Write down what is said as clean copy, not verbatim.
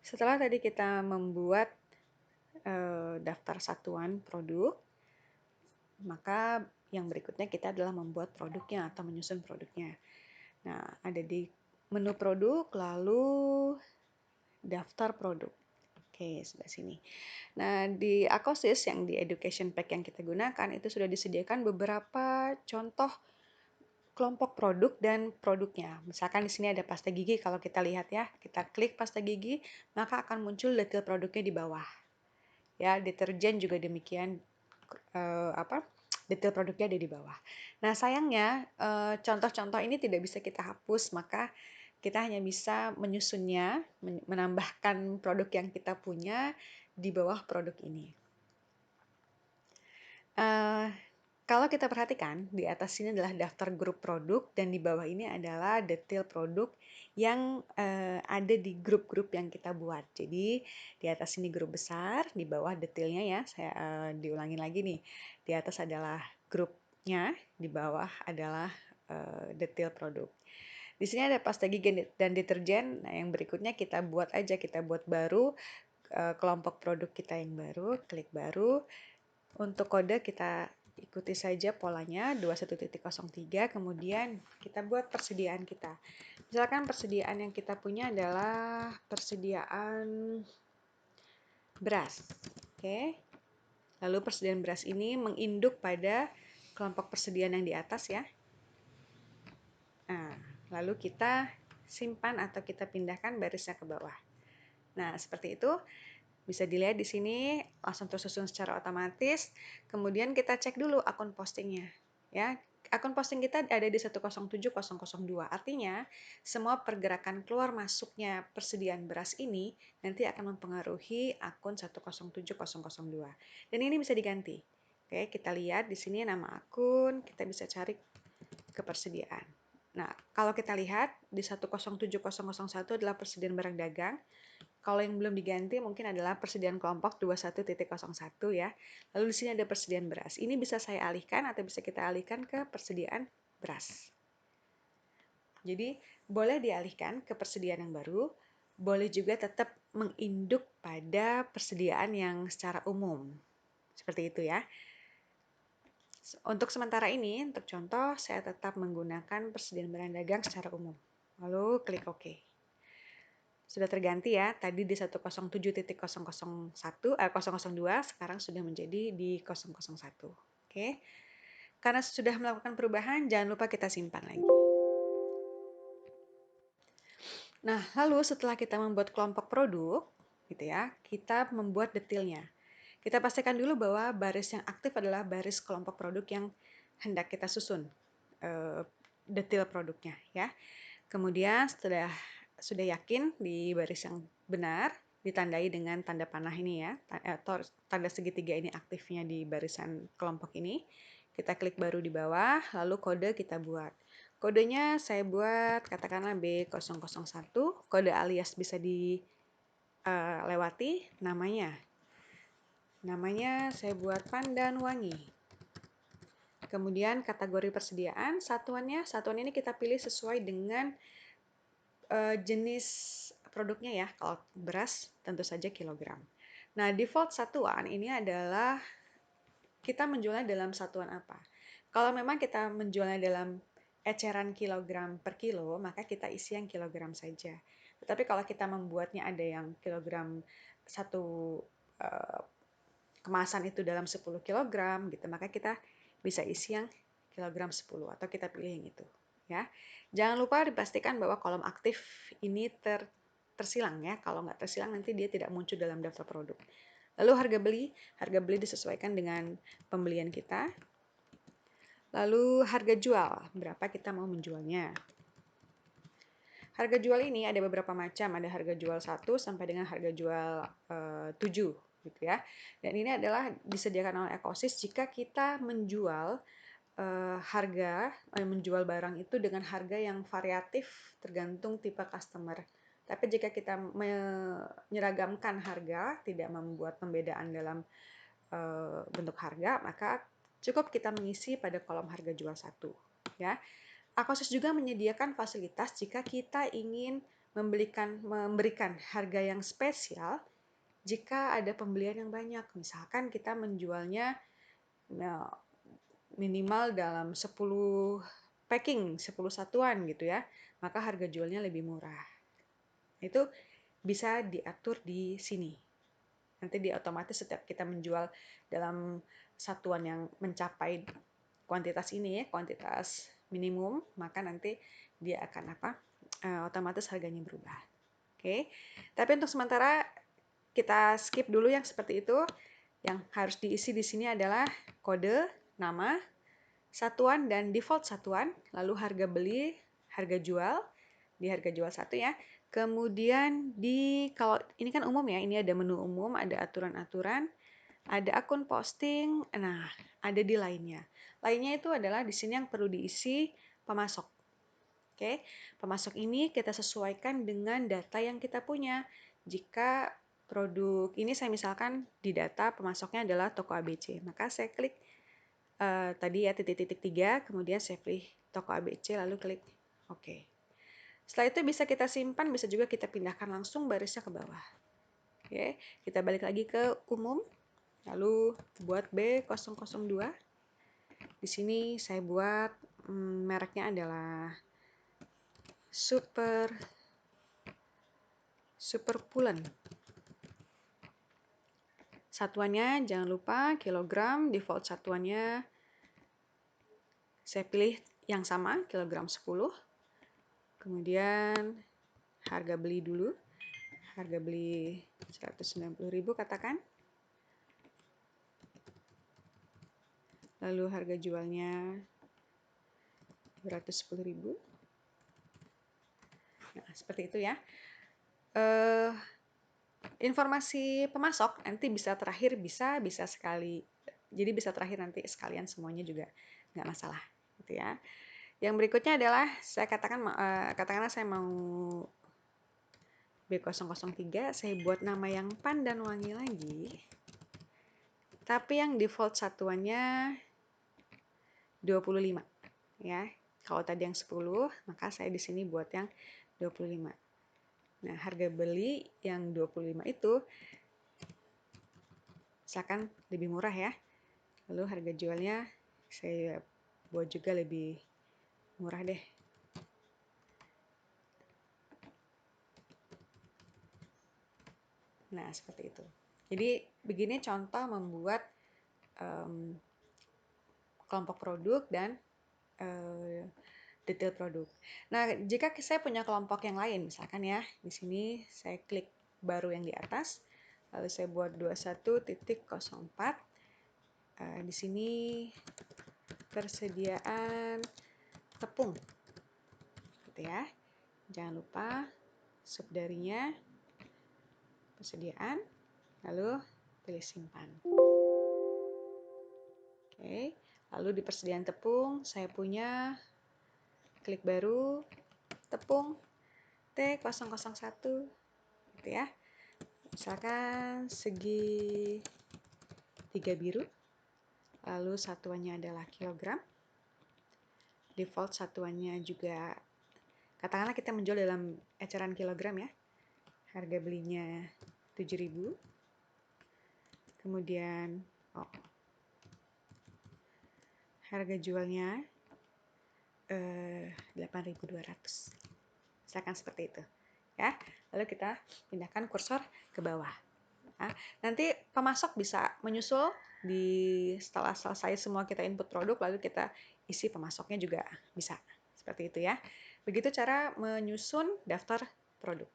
Setelah tadi kita membuat daftar satuan produk, maka yang berikutnya kita adalah membuat produknya atau menyusun produknya. Nah, ada di menu produk, lalu daftar produk. Oke, sebelah sini. Nah, di Akosis yang di Education Pack yang kita gunakan, itu sudah disediakan beberapa contoh kelompok produk dan produknya. Misalkan di sini ada pasta gigi, kalau kita lihat ya, kita klik pasta gigi, maka akan muncul detail produknya di bawah. Ya, deterjen juga demikian, detail produknya ada di bawah. Nah, sayangnya contoh-contoh ini tidak bisa kita hapus, maka kita hanya bisa menyusunnya, menambahkan produk yang kita punya di bawah produk ini. Kalau kita perhatikan, di atas sini adalah daftar grup produk dan di bawah ini adalah detail produk yang ada di grup-grup yang kita buat. Jadi di atas sini grup besar, di bawah detailnya ya. Saya diulangin lagi nih. Di atas adalah grupnya, di bawah adalah detail produk. Di sini ada pasta gigi dan deterjen. Nah, yang berikutnya kita buat aja, kita buat baru kelompok produk kita yang baru, klik baru. Untuk kode kita ikuti saja polanya 21.03, kemudian kita buat persediaan kita. Misalkan persediaan yang kita punya adalah persediaan beras. Oke. Lalu persediaan beras ini menginduk pada kelompok persediaan yang di atas ya. Nah, lalu kita simpan atau kita pindahkan barisnya ke bawah. Nah, seperti itu. Bisa dilihat di sini langsung tersusun secara otomatis. Kemudian kita cek dulu akun postingnya. Ya, akun posting kita ada di 107002. Artinya, semua pergerakan keluar masuknya persediaan beras ini nanti akan mempengaruhi akun 107002. Dan ini bisa diganti. Oke, kita lihat di sini nama akun, kita bisa cari kepersediaan. Nah, kalau kita lihat di 107001 adalah persediaan barang dagang. Kalau yang belum diganti mungkin adalah persediaan kelompok 21.01 ya. Lalu di sini ada persediaan beras. Ini bisa saya alihkan atau bisa kita alihkan ke persediaan beras. Jadi boleh dialihkan ke persediaan yang baru, boleh juga tetap menginduk pada persediaan yang secara umum. Seperti itu ya. Untuk sementara ini, untuk contoh, saya tetap menggunakan persediaan barang dagang secara umum. Lalu klik OK. Sudah terganti ya, tadi di 107.002, sekarang sudah menjadi di 001. Oke. Karena sudah melakukan perubahan, jangan lupa kita simpan lagi. Nah, lalu setelah kita membuat kelompok produk, gitu ya, kita membuat detailnya. Kita pastikan dulu bahwa baris yang aktif adalah baris kelompok produk yang hendak kita susun detail produknya ya. Kemudian setelah sudah yakin di baris yang benar, ditandai dengan tanda panah ini ya, atau tanda segitiga ini aktifnya di barisan kelompok ini. Kita klik baru di bawah, lalu kode kita buat. Kodenya saya buat katakanlah B001, kode alias bisa dilewati, namanya saya buat pandan wangi. Kemudian kategori persediaan, satuan ini kita pilih sesuai dengan jenis produknya ya. Kalau beras tentu saja kilogram. Nah, default satuan ini adalah kita menjualnya dalam satuan apa. Kalau memang kita menjualnya dalam eceran kilogram per kilo, maka kita isi yang kilogram saja. Tetapi kalau kita membuatnya ada yang kilogram satu kemasan itu dalam 10 kilogram gitu, maka kita bisa isi yang kilogram 10 atau kita pilih yang itu ya. Jangan lupa dipastikan bahwa kolom aktif ini tersilang ya. Kalau nggak tersilang nanti dia tidak muncul dalam daftar produk. Lalu harga beli disesuaikan dengan pembelian kita. Lalu harga jual, berapa kita mau menjualnya. Harga jual ini ada beberapa macam, ada harga jual 1 sampai dengan harga jual 7 gitu ya. Dan ini adalah disediakan oleh Ekosis jika kita menjual menjual barang itu dengan harga yang variatif tergantung tipe customer. Tapi jika kita menyeragamkan harga, tidak membuat pembedaan dalam bentuk harga, maka cukup kita mengisi pada kolom harga jual 1 ya. Akosis juga menyediakan fasilitas jika kita ingin memberikan harga yang spesial jika ada pembelian yang banyak. Misalkan kita menjualnya minimal dalam 10 packing, 10 satuan gitu ya, maka harga jualnya lebih murah. Itu bisa diatur di sini. Nanti otomatis setiap kita menjual dalam satuan yang mencapai kuantitas ini ya, kuantitas minimum, maka nanti dia akan otomatis harganya berubah. Oke. Tapi untuk sementara kita skip dulu yang seperti itu. Yang harus diisi di sini adalah kode, nama, satuan dan default satuan, lalu harga beli, harga jual, di harga jual 1 ya. Kemudian kalau ini kan umum ya, ini ada menu umum, ada aturan-aturan, ada akun posting, nah ada di lainnya. Lainnya itu adalah di sini yang perlu diisi pemasok. Oke, pemasok ini kita sesuaikan dengan data yang kita punya. Jika produk ini saya misalkan di data pemasoknya adalah toko ABC, maka saya klik tadi ya titik-titik 3, kemudian saya pilih toko ABC lalu klik OK. Setelah itu bisa kita simpan, bisa juga kita pindahkan langsung barisnya ke bawah. Oke, kita balik lagi ke umum, lalu buat B002. Di sini saya buat mereknya adalah Super Pulen. Satuannya jangan lupa kilogram, default satuannya saya pilih yang sama, kilogram 10. Kemudian harga beli dulu. Harga beli 190.000 katakan. Lalu harga jualnya 210.000. Nah, seperti itu ya. Informasi pemasok nanti bisa terakhir, bisa sekali. Jadi bisa terakhir nanti sekalian semuanya juga nggak masalah, gitu ya. Yang berikutnya adalah saya katakanlah saya mau B003, saya buat nama yang pandan wangi lagi. Tapi yang default satuannya 25 ya. Kalau tadi yang 10, maka saya di sini buat yang 25. Nah, harga beli yang 25 itu misalkan lebih murah ya. Lalu harga jualnya saya buat juga lebih murah deh. Nah, seperti itu. Jadi, begini contoh membuat kelompok produk dan detail produk. Nah, jika saya punya kelompok yang lain, misalkan ya, di sini saya klik baru yang di atas, lalu saya buat 21.04. Di sini persediaan tepung, gitu ya. Jangan lupa subdarinya persediaan, lalu pilih simpan. Oke, lalu di persediaan tepung saya punya klik baru tepung T001, gitu ya. Misalkan segi 3 biru, lalu satuannya adalah kilogram. Default satuannya juga, katakanlah kita menjual dalam eceran kilogram ya. Harga belinya 7.000. Kemudian harga jualnya 8.200. Misalkan seperti itu. Ya. Lalu kita pindahkan kursor ke bawah. Nah, nanti pemasok bisa menyusul setelah selesai semua kita input produk, lalu kita isi pemasoknya juga bisa. Seperti itu ya. Begitu cara menyusun daftar produk.